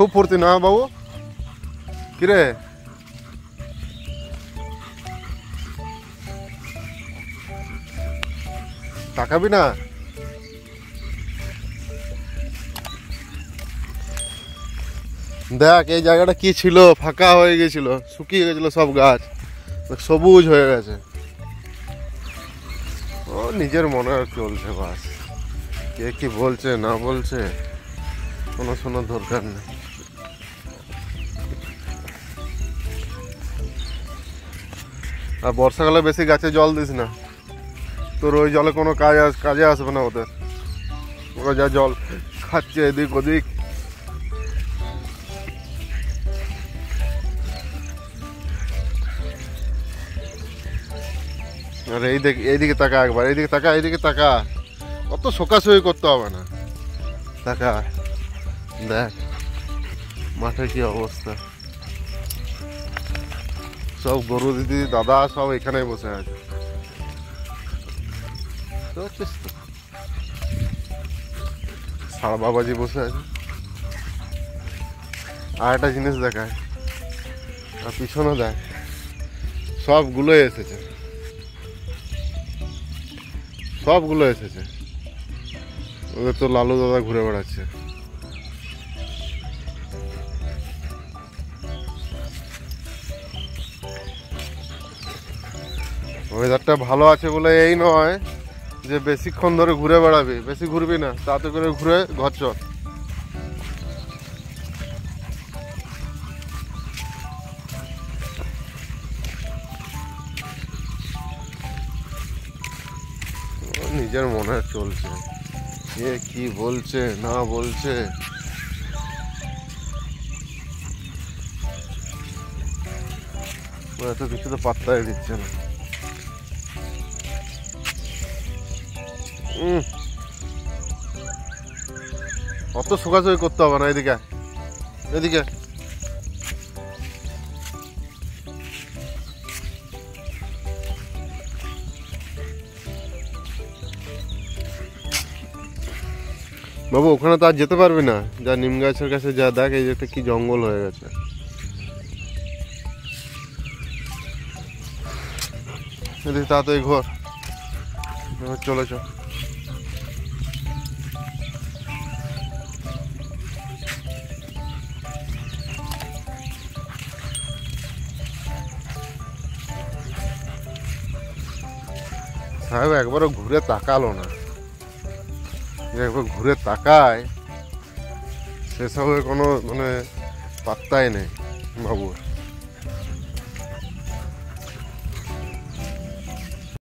খুব ফুর্তি না বাবু? কিরে তাকাবি না? দেখ এই জায়গাটা কি ছিল, ফাঁকা হয়ে গেছিল, শুকিয়ে গেছিল সব গাছ, সবুজ হয়ে গেছে। ও নিজের মনে আর চলছে বাস, কে কি বলছে না বলছে কোনো শোনার দরকার নেই। আর বর্ষাকালে বেশি গাছে জল দিস না, তোর ওই জলে কোনো কাজে আসবে না ওদের। ওরা যা জল খাচ্ছে এদিক ওদিক। আর এইদিকে তাকা একবার, এইদিকে তাকা, এইদিকে তাকা, অত শোকাশোকি করতে হবে না, তাকা। দেখ মাঠে কি অবস্থা, সব গরু দিদি দাদা সব এখানে বসে আছে। সারা বাবাজি বসে আছে। আর একটা জিনিস দেখায়, আর পিছনে দেখ সবগুলো এসেছে, সবগুলো এসেছে। ওদের তো লালু দাদা ঘুরে বেড়াচ্ছে। ওয়েদারটা ভালো আছে বলে এই নয় যে বেশিক্ষণ ধরে ঘুরে বেড়াবি, বেশি ঘুরবি না, তাতে করে ঘুরে ঘর চল। নিজের মনে চলছে, কে কি বলছে না বলছে। এত কিছু তো পাত্তাই দিচ্ছে না। অত শোকাশোকি করতে হবে না, এদিকে এদিকে। বাবু ওখানে তো আর যেতে পারবি না, যা নিম গাছের কাছে যা দেখ, এই যে কি জঙ্গল হয়ে গেছে। এদিকে তাড়াতাড়ি ঘর চলে চ। সাহেব একবারও ঘুরে তাকালো না, একবার ঘুরে তাকায় সেসবের কোনো মানে পাত্তাই নেই বাবুর।